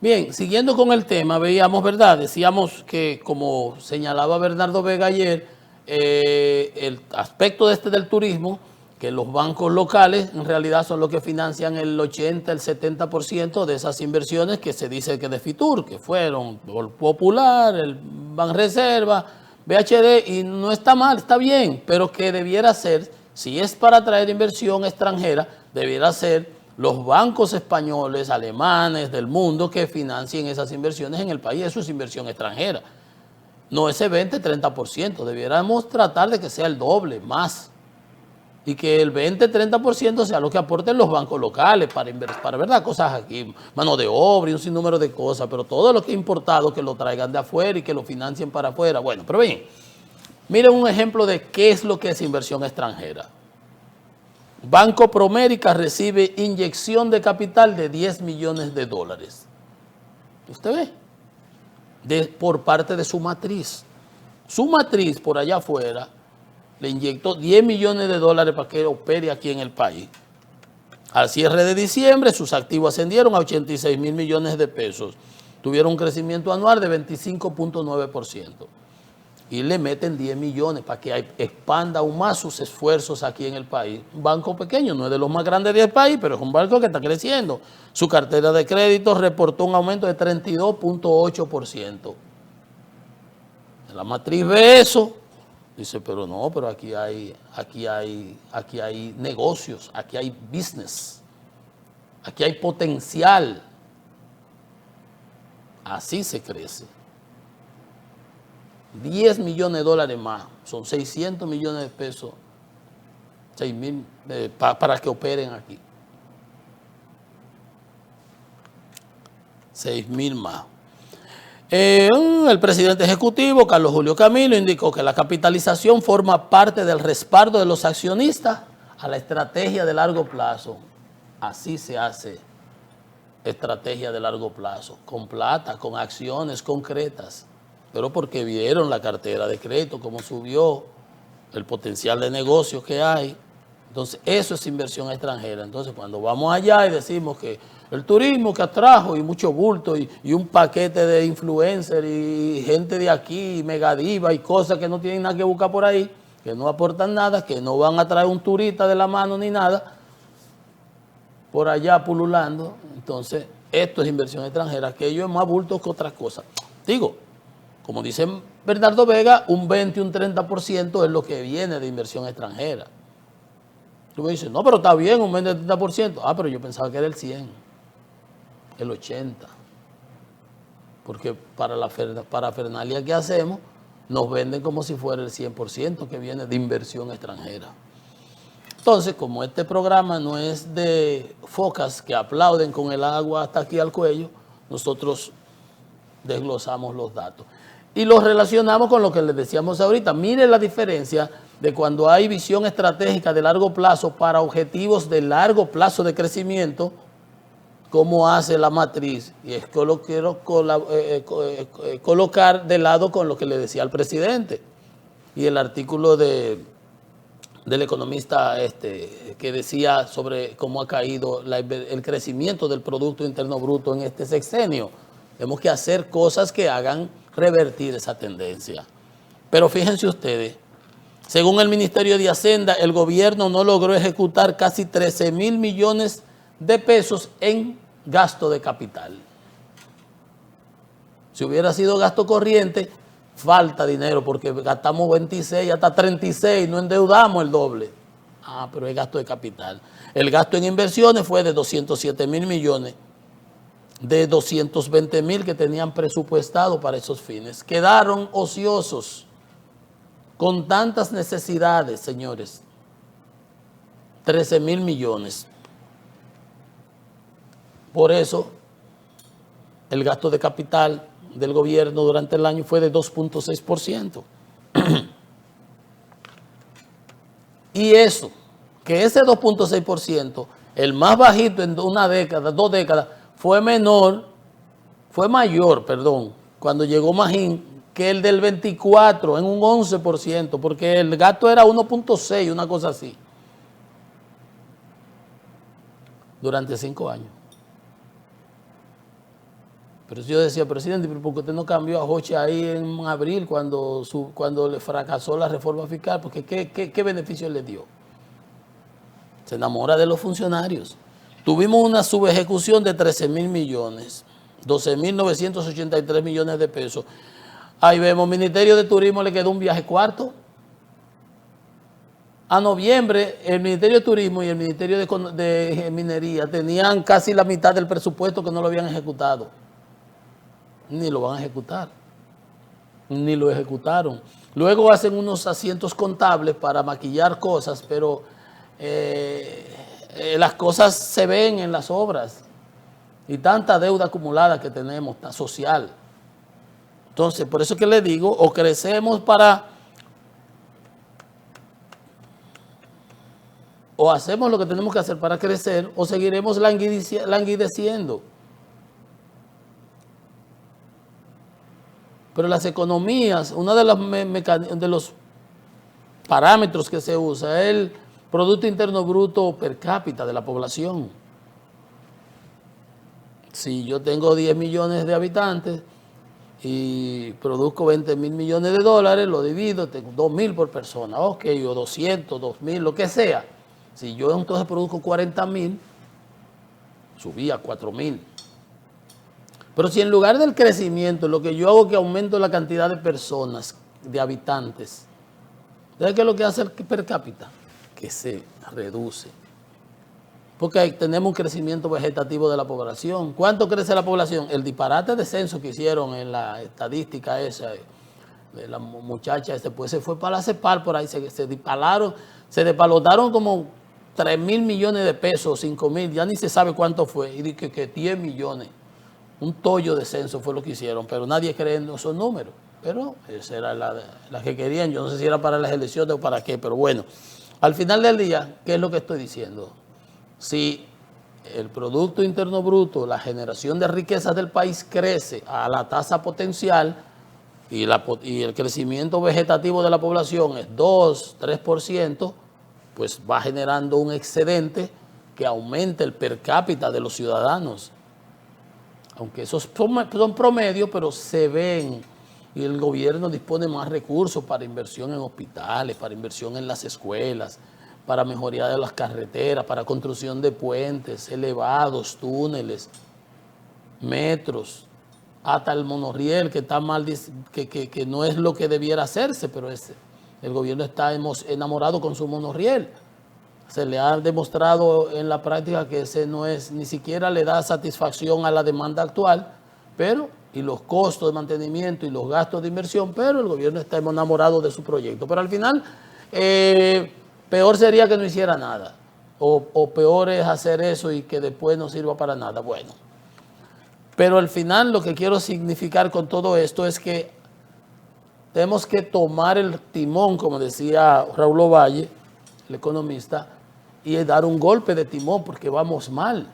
Bien, siguiendo con el tema, veíamos, ¿verdad? Decíamos que, como señalaba Bernardo Vega ayer, el aspecto del turismo, que los bancos locales en realidad son los que financian el 80, el 70% de esas inversiones que se dice que de Fitur, que fueron Popular, el Banreserva, BHD, y no está mal, está bien, pero que debiera ser, si es para atraer inversión extranjera, debiera ser los bancos españoles, alemanes, del mundo que financien esas inversiones en el país. Eso es inversión extranjera. No ese 20-30%. Debiéramos tratar de que sea el doble, más. Y que el 20-30% sea lo que aporten los bancos locales para ¿verdad? Cosas aquí, mano de obra y un sinnúmero de cosas. Pero todo lo que es importado, que lo traigan de afuera y que lo financien para afuera. Bueno, pero bien, miren un ejemplo de qué es lo que es inversión extranjera. Banco Promérica recibe inyección de capital de 10 millones de dólares. ¿Usted ve? Por parte de su matriz. Su matriz por allá afuera le inyectó 10 millones de dólares para que opere aquí en el país. Al cierre de diciembre, sus activos ascendieron a 86 mil millones de pesos. Tuvieron un crecimiento anual de 25.9%. Y le meten 10 millones para que expanda aún más sus esfuerzos aquí en el país. Un banco pequeño, no es de los más grandes del país, pero es un banco que está creciendo. Su cartera de crédito reportó un aumento de 32.8%. La matriz ve eso, dice, pero no, pero aquí hay negocios, aquí hay business, aquí hay potencial. Así se crece. 10 millones de dólares más, son 600 millones de pesos, 6.000 para que operen aquí. 6.000 más. El presidente ejecutivo, Carlos Julio Camilo, indicó que la capitalización forma parte del respaldo de los accionistas a la estrategia de largo plazo. Así se hace estrategia de largo plazo, con plata, con acciones concretas. Pero porque vieron la cartera de crédito, cómo subió, el potencial de negocio que hay. Entonces, eso es inversión extranjera. Entonces, cuando vamos allá y decimos que el turismo que atrajo y mucho bulto y un paquete de influencers y gente de aquí, y megadiva y cosas que no tienen nada que buscar por ahí, que no aportan nada, que no van a traer un turista de la mano ni nada, por allá pululando. Entonces, esto es inversión extranjera, aquello es más bulto que otras cosas. Digo, como dice Bernardo Vega, un 20 y un 30% es lo que viene de inversión extranjera. Tú me dices, no, pero está bien, un 20 y un 30%. Ah, pero yo pensaba que era el 100, el 80. Porque para la parafernalia que hacemos, nos venden como si fuera el 100% que viene de inversión extranjera. Entonces, como este programa no es de focas que aplauden con el agua hasta aquí al cuello, nosotros desglosamos los datos. Y los relacionamos con lo que les decíamos ahorita. Mire la diferencia de cuando hay visión estratégica de largo plazo para objetivos de largo plazo de crecimiento, cómo hace la matriz. Y es que lo quiero colocar de lado con lo que le decía al presidente. Y el artículo del economista que decía sobre cómo ha caído el crecimiento del Producto Interno Bruto en este sexenio. Tenemos que hacer cosas que hagan revertir esa tendencia. Pero fíjense ustedes, según el Ministerio de Hacienda, el gobierno no logró ejecutar casi 13.000 millones de pesos en gasto de capital. Si hubiera sido gasto corriente, falta dinero porque gastamos 26 hasta 36, no endeudamos el doble. Ah, pero es gasto de capital. El gasto en inversiones fue de 207.000 millones. De 220.000 que tenían presupuestado para esos fines. Quedaron ociosos con tantas necesidades, señores. 13.000 millones. Por eso, el gasto de capital del gobierno durante el año fue de 2.6%. Y eso, que ese 2.6%, el más bajito en una década, 2 décadas, fue mayor, cuando llegó Magín, que el del 24, en un 11%, porque el gasto era 1.6, una cosa así, durante 5 años. Pero yo decía, presidente, ¿por qué usted no cambió a Hoche ahí en abril cuando le fracasó la reforma fiscal? Porque ¿qué beneficio le dio? Se enamora de los funcionarios. Tuvimos una subejecución de 13.000 millones, 12.983 millones de pesos. Ahí vemos, Ministerio de Turismo le quedó un viaje cuarto. A noviembre, el Ministerio de Turismo y el Ministerio de Minería tenían casi la mitad del presupuesto que no lo habían ejecutado. Ni lo van a ejecutar. Ni lo ejecutaron. Luego hacen unos asientos contables para maquillar cosas, pero las cosas se ven en las obras. Y tanta deuda acumulada que tenemos, social. Entonces, por eso que le digo, o crecemos o hacemos lo que tenemos que hacer para crecer, o seguiremos languideciendo. Pero las economías, uno de los parámetros que se usa es el Producto Interno Bruto per cápita de la población. Si yo tengo 10 millones de habitantes y produzco 20.000 millones de dólares, lo divido, tengo 2.000 por persona, ok, o 200, 2.000, lo que sea. Si yo entonces produzco 40.000, subí a 4.000. Pero si en lugar del crecimiento, lo que yo hago es que aumento la cantidad de personas, de habitantes, ¿sabes qué es lo que hace el per cápita? Que se reduce. Porque ahí tenemos un crecimiento vegetativo de la población. ¿Cuánto crece la población? El disparate de censo que hicieron en la estadística esa, de la muchacha, después se fue para la CEPAL, por ahí se despalotaron como 3.000 millones de pesos, 5.000, ya ni se sabe cuánto fue, y dije que 10 millones. Un tollo de censo fue lo que hicieron, pero nadie cree en esos números. Pero esa era la que querían, yo no sé si era para las elecciones o para qué, pero bueno. Al final del día, ¿qué es lo que estoy diciendo? Si el Producto Interno Bruto, la generación de riquezas del país crece a la tasa potencial y el crecimiento vegetativo de la población es 2, 3%, pues va generando un excedente que aumenta el per cápita de los ciudadanos. Aunque esos son promedios, pero se ven y el gobierno dispone más recursos para inversión en hospitales, para inversión en las escuelas, para mejoría de las carreteras, para construcción de puentes, elevados, túneles, metros, hasta el monorriel que está mal, que no es lo que debiera hacerse, pero el gobierno está enamorado con su monorriel. Se le ha demostrado en la práctica que ese no es, ni siquiera le da satisfacción a la demanda actual, y los costos de mantenimiento y los gastos de inversión, pero el gobierno está enamorado de su proyecto. Pero al final, peor sería que no hiciera nada, o peor es hacer eso y que después no sirva para nada. Bueno, pero al final lo que quiero significar con todo esto es que tenemos que tomar el timón, como decía Raúl Ovalle, el economista, y dar un golpe de timón porque vamos mal.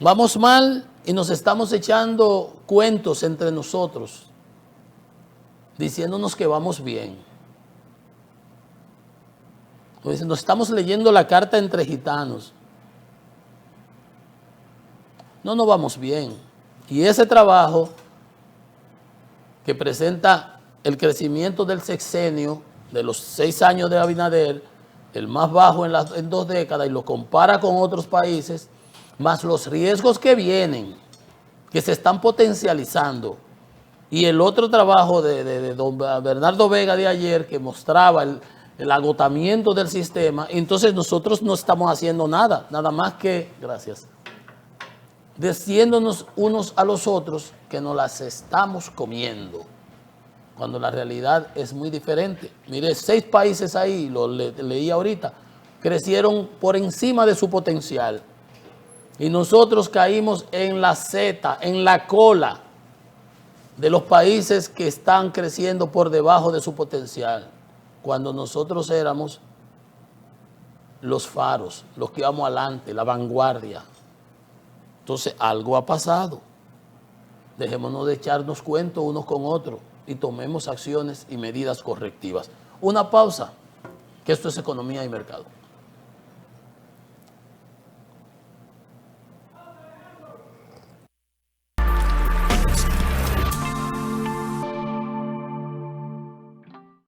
Vamos mal y nos estamos echando cuentos entre nosotros, diciéndonos que vamos bien. Nos estamos leyendo la carta entre gitanos. No vamos bien. Y ese trabajo que presenta el crecimiento del sexenio, de los 6 años de Abinader, el más bajo en 2 décadas, y lo compara con otros países, más los riesgos que vienen, que se están potencializando, y el otro trabajo de don Bernardo Vega de ayer, que mostraba el agotamiento del sistema, entonces nosotros no estamos haciendo nada más que, gracias, diciéndonos unos a los otros que nos las estamos comiendo, cuando la realidad es muy diferente. Mire, 6 países ahí, lo leí ahorita, crecieron por encima de su potencial. Y nosotros caímos en la seta, en la cola de los países que están creciendo por debajo de su potencial, cuando nosotros éramos los faros, los que íbamos adelante, la vanguardia. Entonces, algo ha pasado. Dejémonos de echarnos cuentos unos con otros y tomemos acciones y medidas correctivas. Una pausa, que esto es economía y mercado.